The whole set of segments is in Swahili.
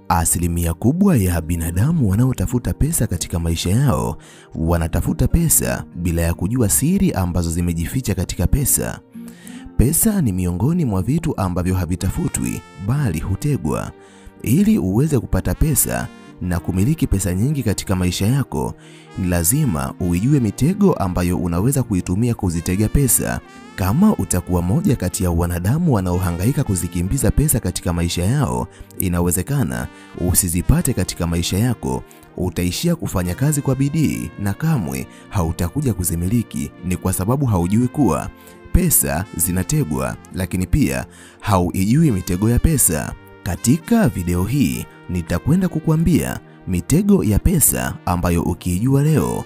Asilimia kubwa ya binadamu wanaotafuta pesa katika maisha yao wanatafuta pesa bila ya kujua siri ambazo zimejificha katika pesa. Pesa ni miongoni mwa vitu ambavyo havitafutwi bali hutegwa. Ili uweze kupata pesa na kumiliki pesa nyingi katika maisha yako, ni lazima uijue mitego ambayo unaweza kuitumia kuzitega pesa. Kama utakuwa moja kati ya wanadamu wanaohangaika kuzikimbiza pesa katika maisha yao, inawezekana usizipate katika maisha yako. Utaishia kufanya kazi kwa bidii na kamwe hautakuja kuzimiliki. Ni kwa sababu haujui kuwa pesa zinategwa, lakini pia hauijui mitego ya pesa. Katika video hii nitakwenda kukuambia mitego ya pesa ambayo ukiijua leo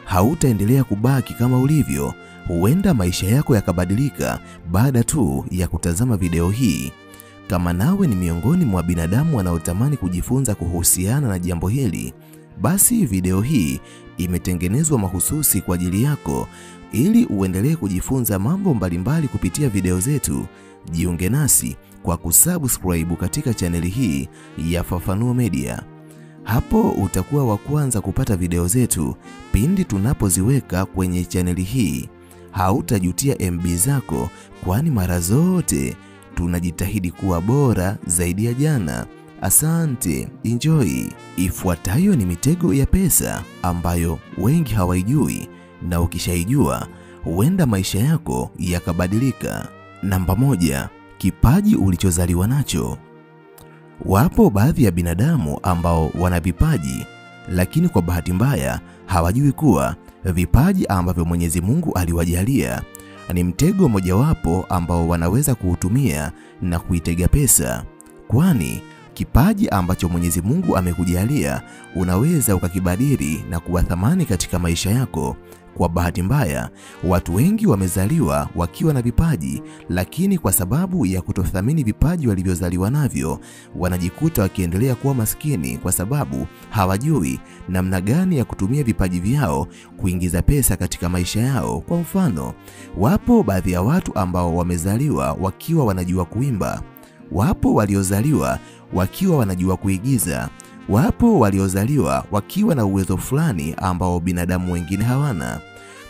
hautaendelea kubaki kama ulivyo. Huenda maisha yako yakabadilika baada tu ya kutazama video hii. Kama nawe ni miongoni mwa binadamu wanaotamani kujifunza kuhusiana na jambo hili, basi video hii imetengenezwa mahususi kwa ajili yako ili uendelee kujifunza mambo mbalimbali kupitia video zetu. Jiunge nasi kwa kusubscribe katika chaneli hii ya Fafanuo Media. Hapo utakuwa wa kwanza kupata video zetu pindi tunapoziweka kwenye chaneli hii. Hautajutia MB zako, kwani mara zote tunajitahidi kuwa bora zaidi ya jana. Asante, enjoy. Ifuatayo ni mitego ya pesa ambayo wengi hawaijui, na ukishaijua huenda maisha yako yakabadilika. Namba 1, kipaji ulichozaliwa nacho. Wapo baadhi ya binadamu ambao wana vipaji, lakini kwa bahati mbaya hawajui kuwa vipaji ambavyo Mwenyezi Mungu aliwajalia ni mtego mojawapo ambao wanaweza kuutumia na kuitega pesa. Kwani kipaji ambacho Mwenyezi Mungu amekujalia unaweza ukakibadili na kuwa thamani katika maisha yako. Kwa bahati mbaya, watu wengi wamezaliwa wakiwa na vipaji, lakini kwa sababu ya kutothamini vipaji walivyozaliwa navyo, wanajikuta wakiendelea kuwa maskini kwa sababu hawajui namna gani ya kutumia vipaji vyao kuingiza pesa katika maisha yao. Kwa mfano, wapo baadhi ya watu ambao wamezaliwa wakiwa wanajua kuimba. Wapo waliozaliwa wakiwa wanajua kuigiza. Wapo waliozaliwa wakiwa na uwezo fulani ambao binadamu wengine hawana.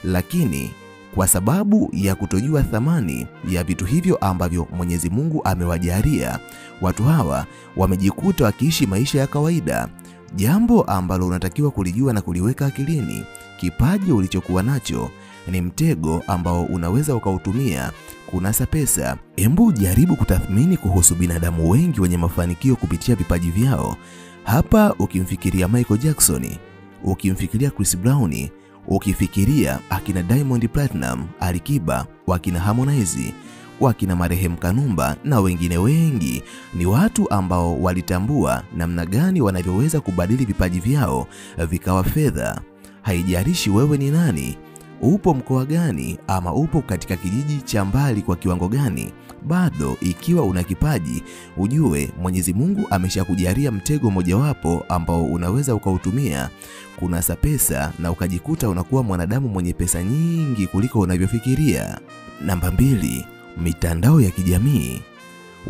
Lakini kwa sababu ya kutojua thamani ya vitu hivyo ambavyo Mwenyezi Mungu amewajalia, watu hawa wamejikuta wakiishi maisha ya kawaida. Jambo ambalo unatakiwa kulijua na kuliweka akilini, kipaji ulichokuwa nacho ni mtego ambao unaweza ukautumia kunasa pesa. Hebu jaribu kutathmini kuhusu binadamu wengi wenye mafanikio kupitia vipaji vyao. Hapa ukimfikiria Michael Jackson, ukimfikiria Chris Brown, ukifikiria akina Diamond Platinum, Alikiba, wakina Harmonize, wakina marehemu Kanumba na wengine wengi, ni watu ambao walitambua namna gani wanavyoweza kubadili vipaji vyao vikawa fedha. Haijalishi wewe ni nani, upo mkoa gani, ama upo katika kijiji cha mbali kwa kiwango gani, bado ikiwa una kipaji, ujue Mwenyezi Mungu ameshakujalia mtego mojawapo ambao unaweza ukautumia kunasa pesa na ukajikuta unakuwa mwanadamu mwenye pesa nyingi kuliko unavyofikiria. Namba 2, mitandao ya kijamii.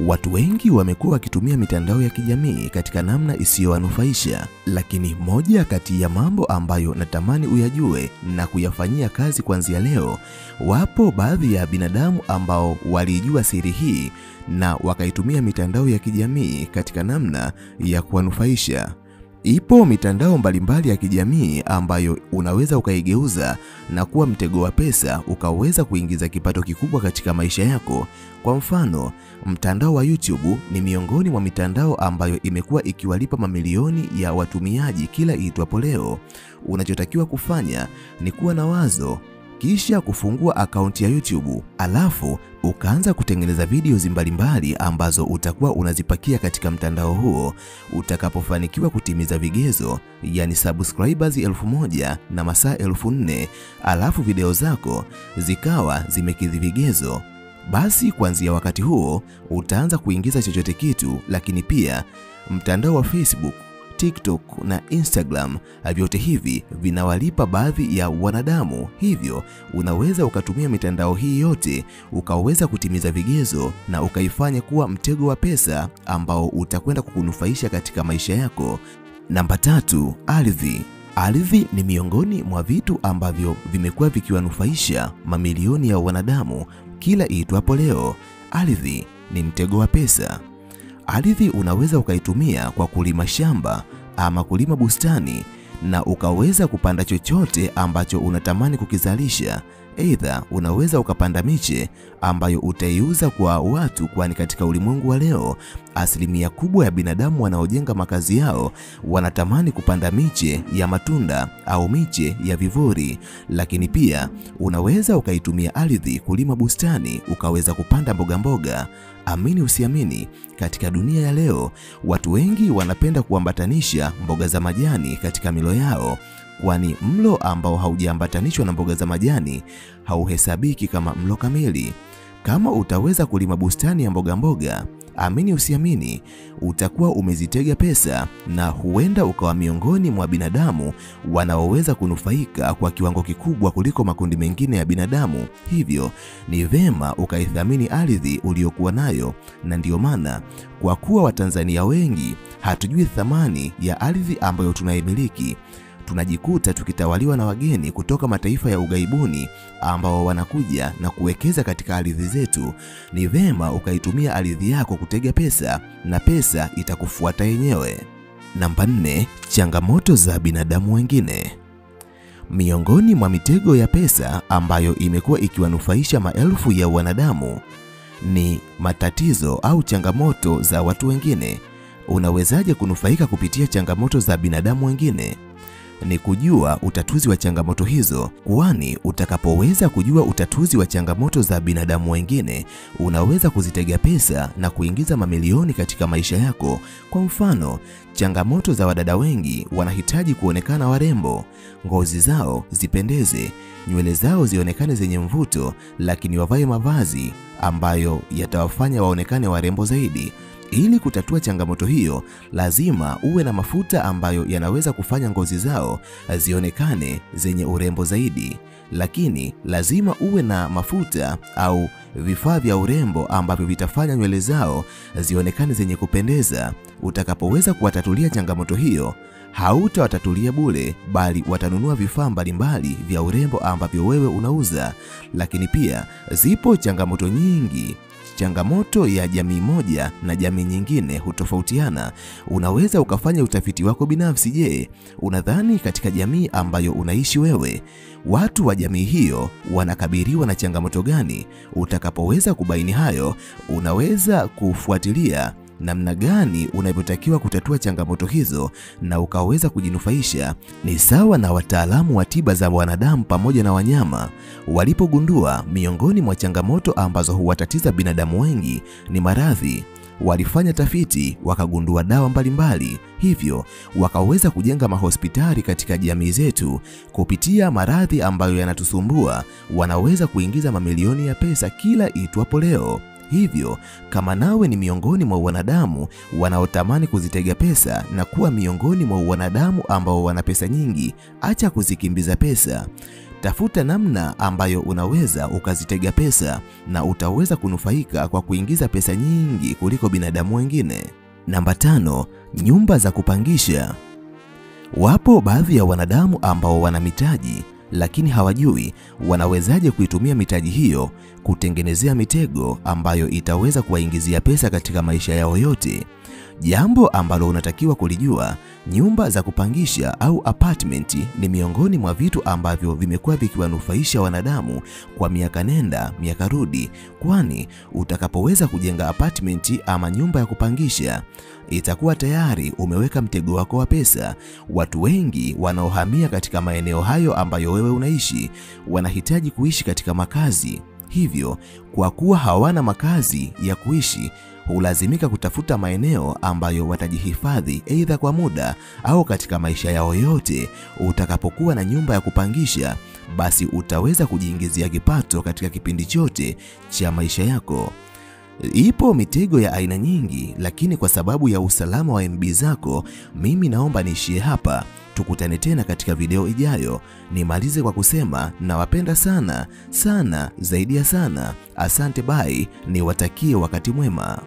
Watu wengi wamekuwa wakitumia mitandao ya kijamii katika namna isiyowanufaisha, lakini moja kati ya mambo ambayo natamani uyajue na kuyafanyia kazi kuanzia leo, wapo baadhi ya binadamu ambao walijua siri hii na wakaitumia mitandao ya kijamii katika namna ya kuwanufaisha. Ipo mitandao mbalimbali ya kijamii ambayo unaweza ukaigeuza na kuwa mtego wa pesa, ukaweza kuingiza kipato kikubwa katika maisha yako. Kwa mfano, mtandao wa YouTube ni miongoni mwa mitandao ambayo imekuwa ikiwalipa mamilioni ya watumiaji kila iitwapo leo. Unachotakiwa kufanya ni kuwa na wazo, kisha kufungua akaunti ya YouTube, alafu ukaanza kutengeneza videos mbalimbali ambazo utakuwa unazipakia katika mtandao huo. Utakapofanikiwa kutimiza vigezo, yani subscribers 1000 na masaa 4000, alafu video zako zikawa zimekidhi vigezo, basi kuanzia wakati huo utaanza kuingiza chochote kitu. Lakini pia mtandao wa Facebook, TikTok na Instagram, vyote hivi vinawalipa baadhi ya wanadamu. Hivyo unaweza ukatumia mitandao hii yote ukaweza kutimiza vigezo na ukaifanya kuwa mtego wa pesa ambao utakwenda kukunufaisha katika maisha yako. Namba 3, ardhi. Ardhi ni miongoni mwa vitu ambavyo vimekuwa vikiwanufaisha mamilioni ya wanadamu kila iitwapo leo. Ardhi ni mtego wa pesa. Ardhi unaweza ukaitumia kwa kulima shamba ama kulima bustani na ukaweza kupanda chochote ambacho unatamani kukizalisha. Aidha unaweza ukapanda miche ambayo utaiuza kwa watu, kwani katika ulimwengu wa leo asilimia kubwa ya binadamu wanaojenga makazi yao wanatamani kupanda miche ya matunda au miche ya vivuli. Lakini pia unaweza ukaitumia ardhi kulima bustani, ukaweza kupanda mboga mboga. Amini usiamini, katika dunia ya leo watu wengi wanapenda kuambatanisha mboga za majani katika milo yao, kwani mlo ambao haujaambatanishwa na mboga za majani hauhesabiki kama mlo kamili. Kama utaweza kulima bustani ya mboga mboga, amini usiamini, utakuwa umezitega pesa na huenda ukawa miongoni mwa binadamu wanaoweza kunufaika kwa kiwango kikubwa kuliko makundi mengine ya binadamu. Hivyo ni vema ukaithamini ardhi uliyokuwa nayo, na ndiyo maana kwa kuwa Watanzania wengi hatujui thamani ya ardhi ambayo tunaimiliki, tunajikuta tukitawaliwa na wageni kutoka mataifa ya ughaibuni ambao wanakuja na kuwekeza katika ardhi zetu. Ni vema ukaitumia ardhi yako kutega pesa na pesa itakufuata yenyewe. Namba 4, changamoto za binadamu wengine. Miongoni mwa mitego ya pesa ambayo imekuwa ikiwanufaisha maelfu ya wanadamu ni matatizo au changamoto za watu wengine. Unawezaje kunufaika kupitia changamoto za binadamu wengine? Ni kujua utatuzi wa changamoto hizo, kwani utakapoweza kujua utatuzi wa changamoto za binadamu wengine, unaweza kuzitega pesa na kuingiza mamilioni katika maisha yako. Kwa mfano, changamoto za wadada wengi wanahitaji kuonekana warembo, ngozi zao zipendeze, nywele zao zionekane zenye mvuto, lakini wavae mavazi ambayo yatawafanya waonekane warembo zaidi. Ili kutatua changamoto hiyo, lazima uwe na mafuta ambayo yanaweza kufanya ngozi zao zionekane zenye urembo zaidi. Lakini lazima uwe na mafuta au vifaa vya urembo ambavyo vitafanya nywele zao zionekane zenye kupendeza. Utakapoweza kuwatatulia changamoto hiyo, hautawatatulia bure, bali watanunua vifaa mbalimbali vya urembo ambavyo wewe unauza. Lakini pia zipo changamoto nyingi. Changamoto ya jamii moja na jamii nyingine hutofautiana. Unaweza ukafanya utafiti wako binafsi. Je, unadhani katika jamii ambayo unaishi wewe, watu wa jamii hiyo wanakabiliwa na changamoto gani? Utakapoweza kubaini hayo, unaweza kufuatilia namna gani unavyotakiwa kutatua changamoto hizo na ukaweza kujinufaisha. Ni sawa na wataalamu wa tiba za wanadamu pamoja na wanyama walipogundua miongoni mwa changamoto ambazo huwatatiza binadamu wengi ni maradhi. Walifanya tafiti wakagundua dawa mbalimbali, hivyo wakaweza kujenga mahospitali katika jamii zetu. Kupitia maradhi ambayo yanatusumbua, wanaweza kuingiza mamilioni ya pesa kila itwapo leo. Hivyo kama nawe ni miongoni mwa wanadamu wanaotamani kuzitega pesa na kuwa miongoni mwa wanadamu ambao wana pesa nyingi, acha kuzikimbiza pesa. Tafuta namna ambayo unaweza ukazitega pesa na utaweza kunufaika kwa kuingiza pesa nyingi kuliko binadamu wengine. Namba 5, nyumba za kupangisha. Wapo baadhi ya wanadamu ambao wana mitaji lakini hawajui wanawezaje kuitumia mitaji hiyo kutengenezea mitego ambayo itaweza kuwaingizia pesa katika maisha yao yote. Jambo ambalo unatakiwa kulijua, nyumba za kupangisha au apartment ni miongoni mwa vitu ambavyo vimekuwa vikiwanufaisha wanadamu kwa miaka nenda miaka rudi, kwani utakapoweza kujenga apartment ama nyumba ya kupangisha, itakuwa tayari umeweka mtego wako wa pesa. Watu wengi wanaohamia katika maeneo hayo ambayo wewe unaishi wanahitaji kuishi katika makazi. Hivyo kwa kuwa hawana makazi ya kuishi, hulazimika kutafuta maeneo ambayo watajihifadhi aidha kwa muda au katika maisha yao yote. Utakapokuwa na nyumba ya kupangisha, basi utaweza kujiingizia kipato katika kipindi chote cha maisha yako. Ipo mitego ya aina nyingi, lakini kwa sababu ya usalama wa MB zako, mimi naomba niishie hapa. Tukutane tena katika video ijayo. Nimalize kwa kusema nawapenda sana, sana, zaidi ya sana. Asante, bye, niwatakie wakati mwema.